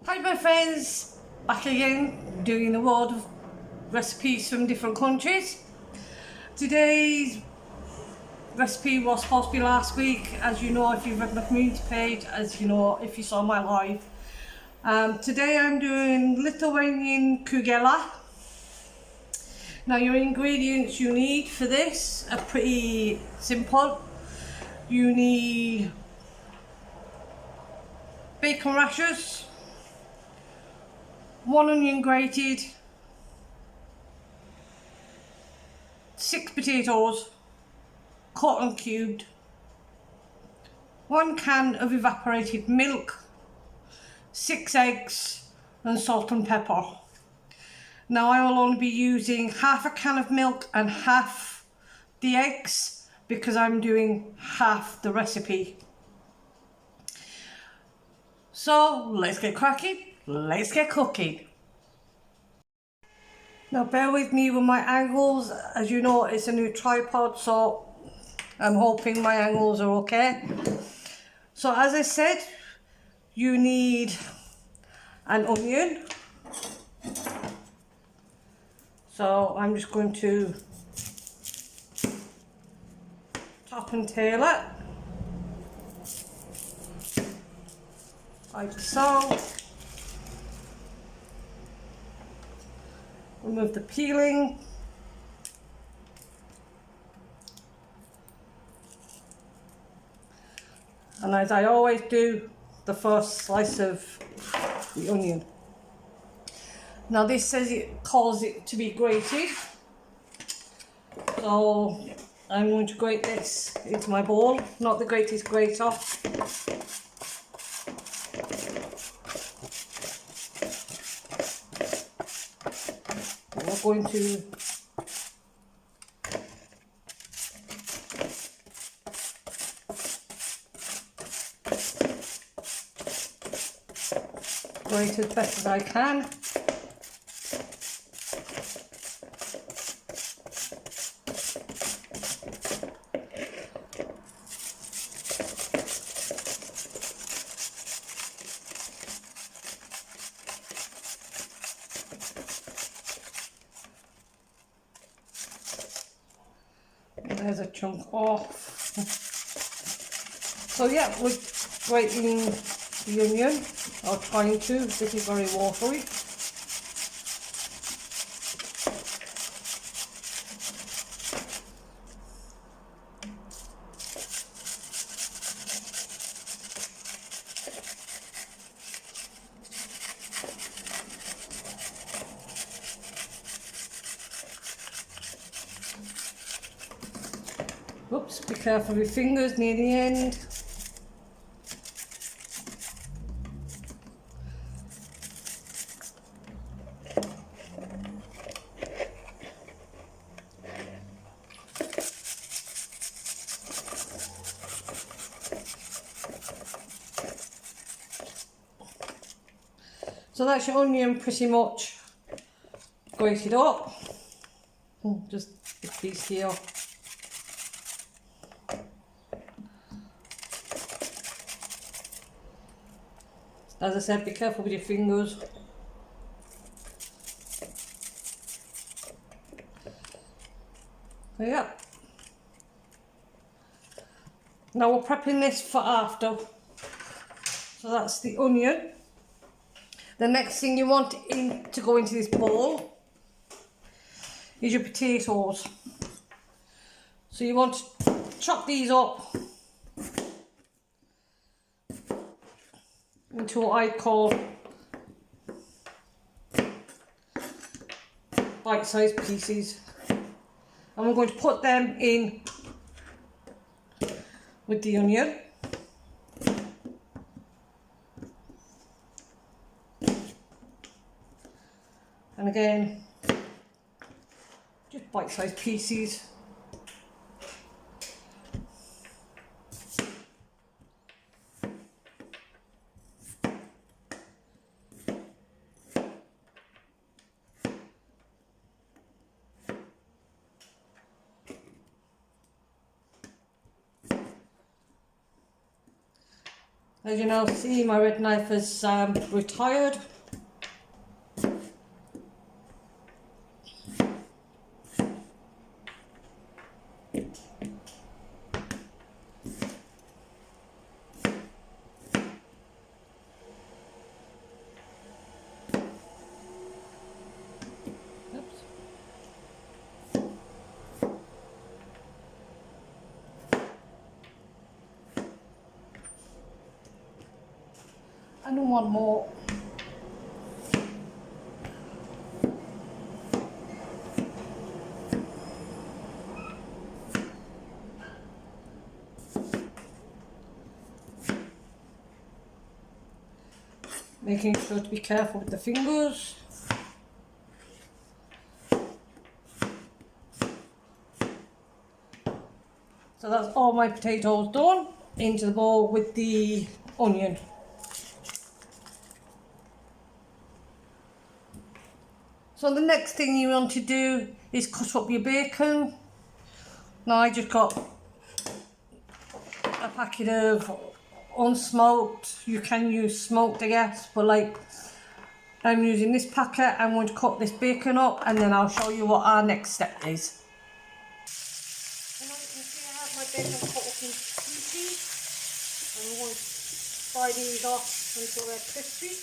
Hi my friends, back again doing a world of recipes from different countries. Today's recipe was supposed to be last week, as you know if you've read my community page, as you know if you saw my live. Today I'm doing Lithuanian Kugela. Now your ingredients you need for this are pretty simple. You need bacon rashers, 1 onion grated, 6 potatoes cut and cubed, 1 can of evaporated milk, 6 eggs and salt and pepper. Now I will only be using half a can of milk and half the eggs because I'm doing half the recipe. So let's get cracking, let's get cooking. Now bear with me with my angles, as you know it's a new tripod, so I'm hoping my angles are okay. So as I said, you need an onion. So I'm just going to top and tail it like so. Remove the peeling. And as I always do, the first slice of the onion. Now this says it calls it to be grated. So I'm going to grate this into my bowl, not the greatest grater. We're going to grate as best as I can. There's a chunk off. So yeah, we're grating the onion, or trying to. This is very watery. Oops, be careful with your fingers near the end. So that's your onion pretty much grated up. Just this piece here. As I said, be careful with your fingers. So yeah. Now we're prepping this for after. So that's the onion. The next thing you want to go into this bowl is your potatoes. So you want to chop these up into what I call bite-sized pieces, and we're going to put them in with the onion. And again, just bite-sized pieces. As you now see, my red knife is retired. Oops. And one more. Making sure to be careful with the fingers. So that's all my potatoes done into the bowl with the onion. So the next thing you want to do is cut up your bacon. Now I just got a packet of unsmoked. You can use smoked, I guess, but like I'm using this packet. I'm going to cut this bacon up and then I'll show you what our next step is. And now you can see I have my bacon cut up into pieces. I'm going to fry these off until they're crispy.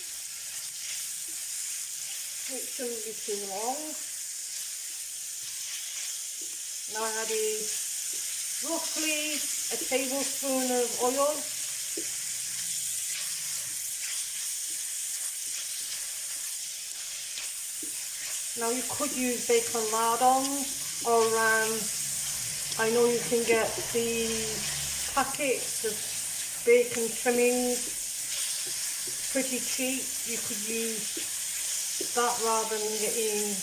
It shouldn't be too long. Now I added roughly a tablespoon of oil. Now you could use bacon lardons, or I know you can get the packets of bacon trimmings pretty cheap. You could use that rather than getting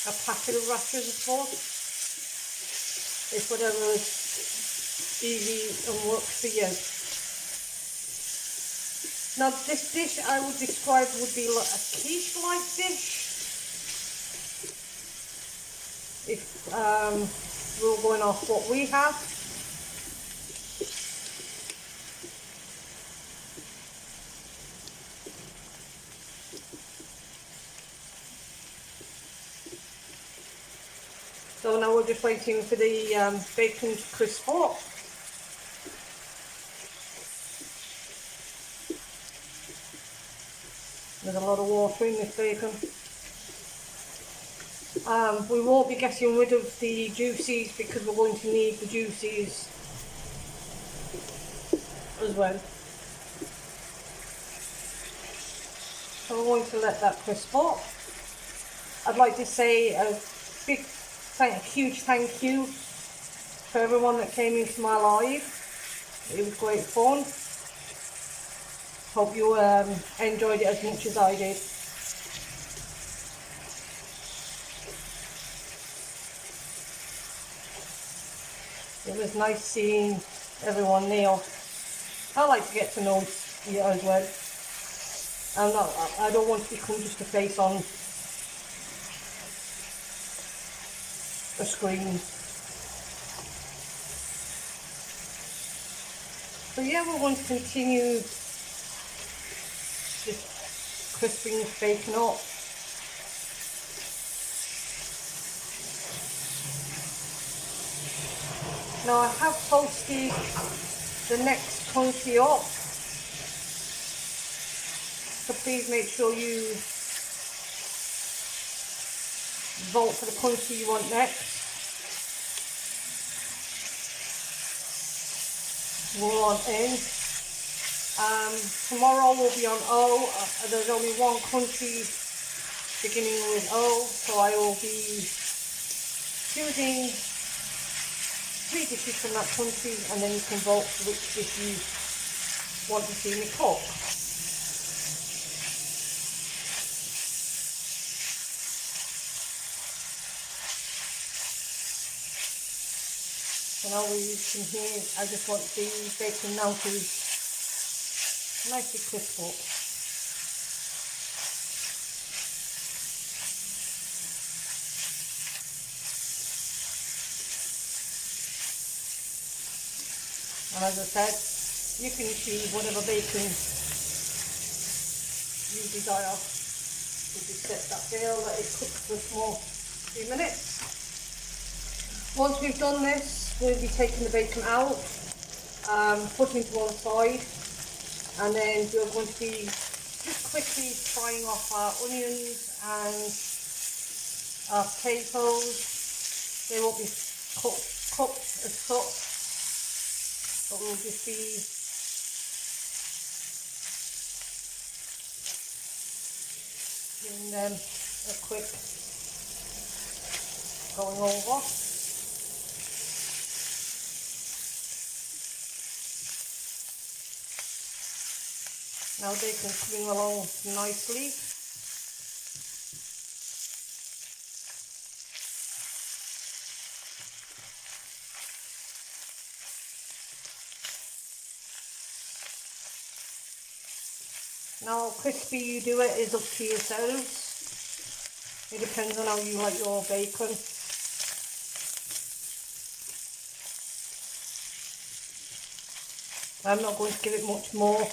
a packet of rashers, of course. It's whatever is easy and works for you. Now this dish I would describe would be like a quiche-like dish. If we're going off what we have. So now we're just waiting for the bacon to crisp up. There's a lot of water in this bacon. We won't be getting rid of the juices because we're going to need the juices as well. So we're going to let that crisp up. I'd like to say a huge thank you for everyone that came into my live. It was great fun. Hope you enjoyed it as much as I did. It was nice seeing everyone there. I like to get to know you as well. I don't want to become just a face on a screen. So yeah, we're going to continue just crisping this bacon up. Now I have posted the next country up, so please make sure you vote for the country you want next. We're on N. Tomorrow we'll be on O. There's only one country beginning with O, so I will be choosing 3 dishes from that country, and then you can vote for which dish you want to see me cook. So now we can hear, I just want the bacon now to nicely crisp up. And as I said, You can choose whatever bacon you desire. You just set that there, let it cook for a small few minutes. Once we've done this, we'll be taking the bacon out, putting it to one side, and then we're going to be just quickly frying off our onions and our potatoes. They won't be cooked as such, but we'll just be giving them a quick going over. Now they can swing along nicely. Now how crispy you do it is up to yourselves. It depends on how you like your bacon. I'm not going to give it much more.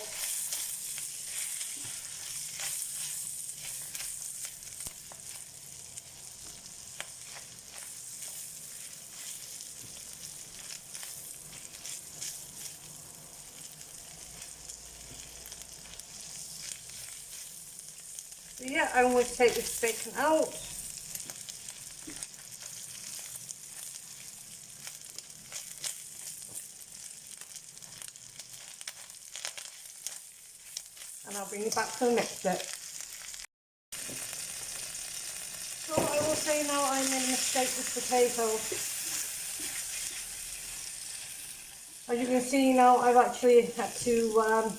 So yeah, I'm going to take this bacon out. And I'll bring you back to the next bit. So I will say now I made a mistake with potatoes. As you can see now, I've actually had to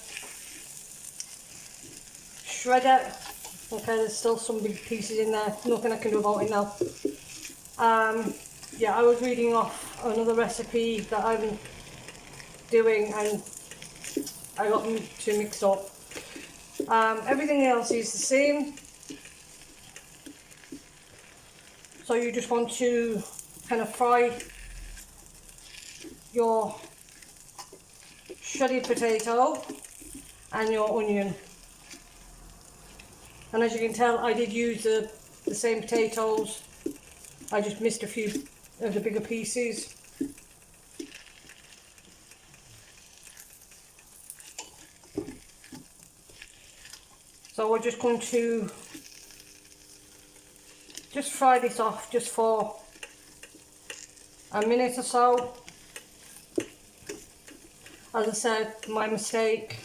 shred it. Okay, there's still some big pieces in there, nothing I can do about it now. Yeah, I was reading off another recipe that I'm doing and I got them too mixed up. Everything else is the same. So you just want to kind of fry your shredded potato and your onion. And as you can tell, I did use the same potatoes. I just missed a few of the bigger pieces. So we're just going to just fry this off just for a minute or so. As I said, my mistake.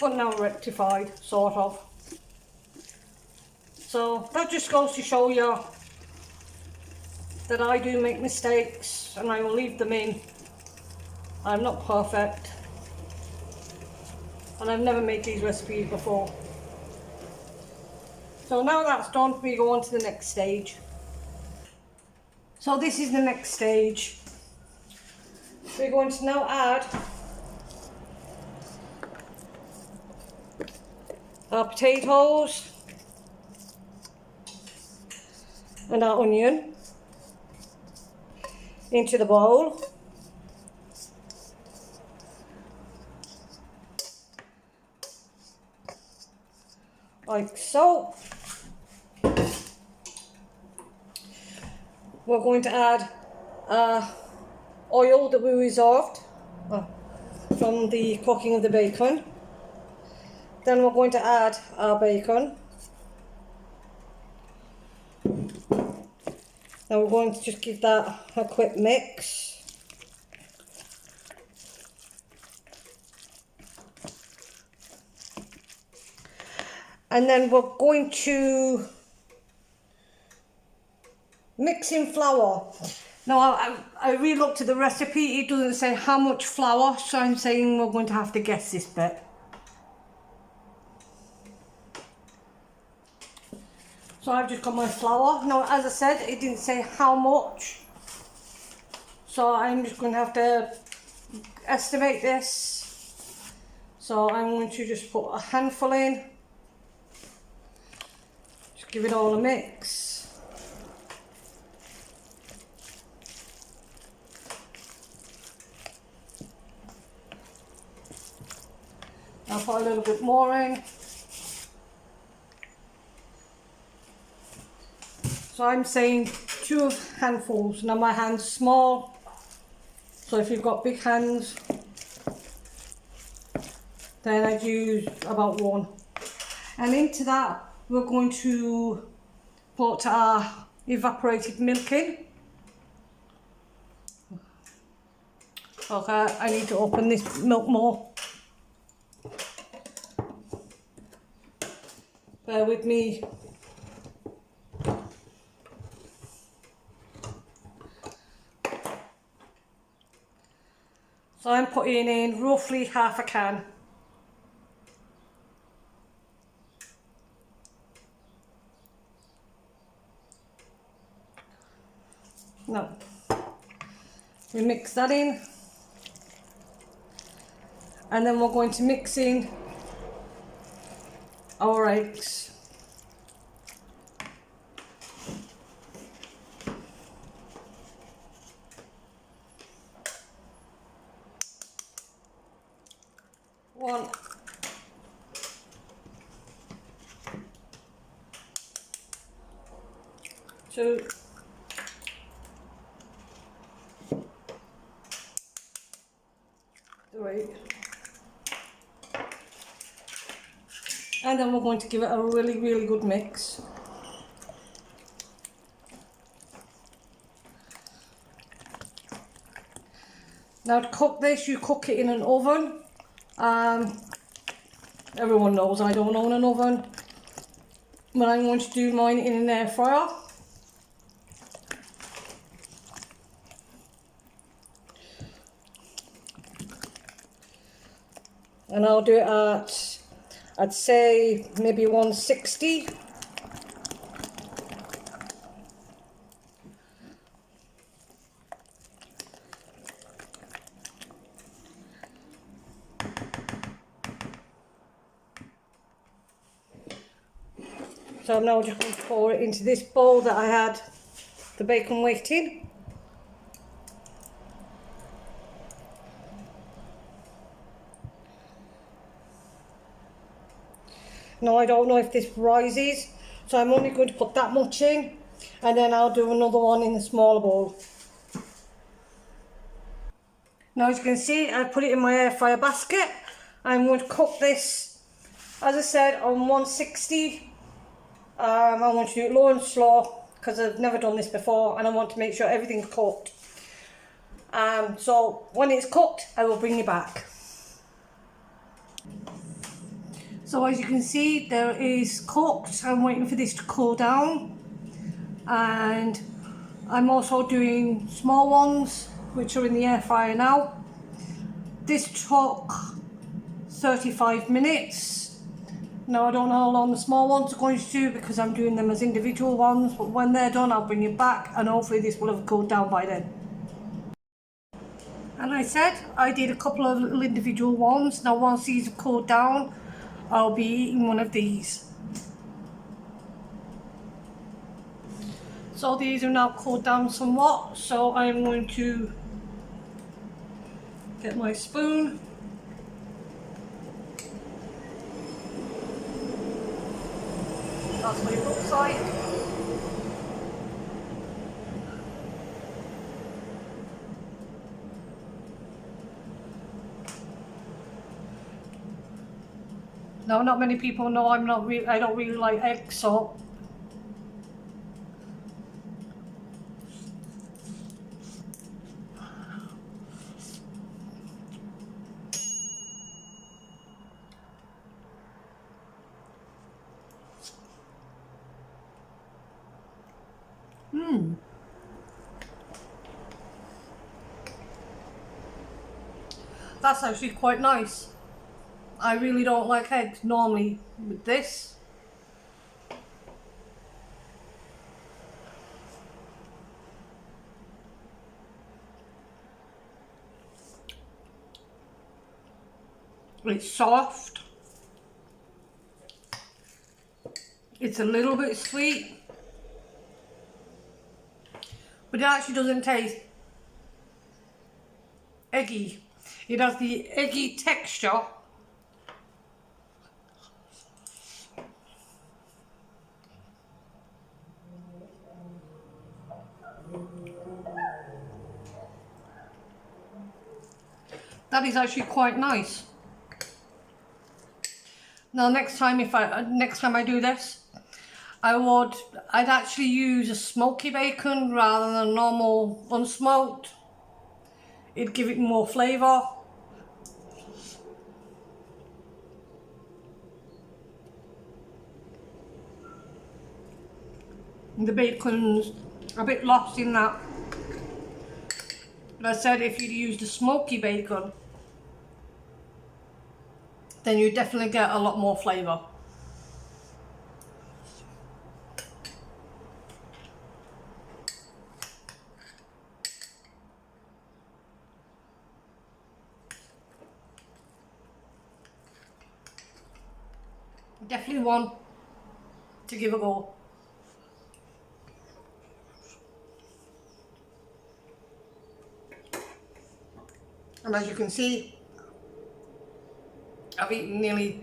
But now rectified, sort of. So that just goes to show you that I do make mistakes and I will leave them in. I'm not perfect. And I've never made these recipes before. So now that's done, we go on to the next stage. So this is the next stage. We're going to now add our potatoes and our onion into the bowl. Like so. We're going to add oil that we reserved from the cooking of the bacon. Then we're going to add our bacon. Now we're going to just give that a quick mix. And then we're going to mix in flour. Now I re-looked at the recipe, it doesn't say how much flour, so I'm saying we're going to have to guess this bit. So I've just got my flour. Now as I said, it didn't say how much. So I'm just going to have to estimate this. So I'm going to just put a handful in. Give it all a mix. I'll put a little bit more in. So I'm saying 2 handfuls. Now my hand's small, so if you've got big hands, then I'd use about 1. And into that, we're going to put our evaporated milk in. Okay, I need to open this milk more. Bear with me. So I'm putting in roughly half a can. Now, we mix that in. And then we're going to mix in our eggs. One, 2, 3, and then we're going to give it a really good mix. Now to cook this, you cook it in an oven. Everyone knows I don't own an oven, but I'm going to do mine in an air fryer. And I'll do it at, I'd say maybe 160. So I'm now just going to pour it into this bowl that I had the bacon weight in. Now I don't know if this rises, so I'm only going to put that much in, and then I'll do another one in the smaller bowl. Now as you can see, I put it in my air fryer basket. I'm going to cook this, as I said, on 160. I want to do it low and slow because I've never done this before, and I want to make sure everything's cooked. So when it's cooked, I will bring you back. So as you can see, there is cooked. I'm waiting for this to cool down, and I'm also doing small ones which are in the air fryer now. This took 35 minutes. Now I don't know how long the small ones are going to do because I'm doing them as individual ones, but when they're done I'll bring it back, and hopefully this will have cooled down by then. And I said I did a couple of little individual ones. Now once these have cooled down, I'll be eating one of these. So these are now cooled down somewhat, so I'm going to get my spoon. That's what it looks like. Now, not many people know I don't really like eggs, so that's actually quite nice. I really don't like eggs normally with this. It's soft. It's a little bit sweet, but it actually doesn't taste eggy. It has the eggy texture. That is actually quite nice. Now next time I do this, I'd actually use a smoky bacon rather than normal unsmoked. It'd give it more flavour. The bacon's a bit lost in that. But I said if you'd used a smoky bacon, then you definitely get a lot more flavour. Definitely one to give a go. And as you can see, I've eaten nearly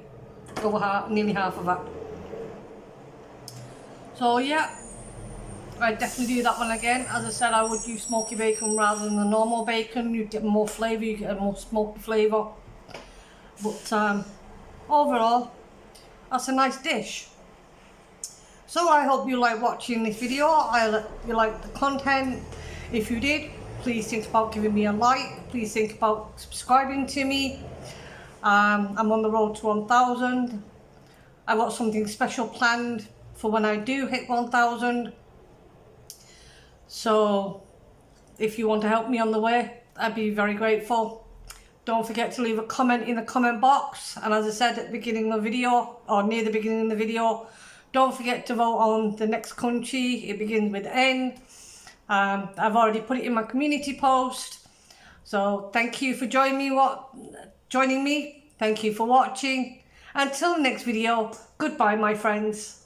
half of that. So yeah, I'd definitely do that one again. As I said, I would use smoky bacon rather than the normal bacon. You'd get more flavour, you get a more smoky flavour. But overall, that's a nice dish. So I hope you like watching this video. I hope you like the content. If you did, please think about giving me a like. Please think about subscribing to me. I'm on the road to 1,000. I've got something special planned for when I do hit 1,000. So if you want to help me on the way, I'd be very grateful. Don't forget to leave a comment in the comment box. And as I said at the beginning of the video, or near the beginning of the video, don't forget to vote on the next country. It begins with N. I've already put it in my community post. So thank you for joining me. Thank you for watching. Until the next video, goodbye my friends.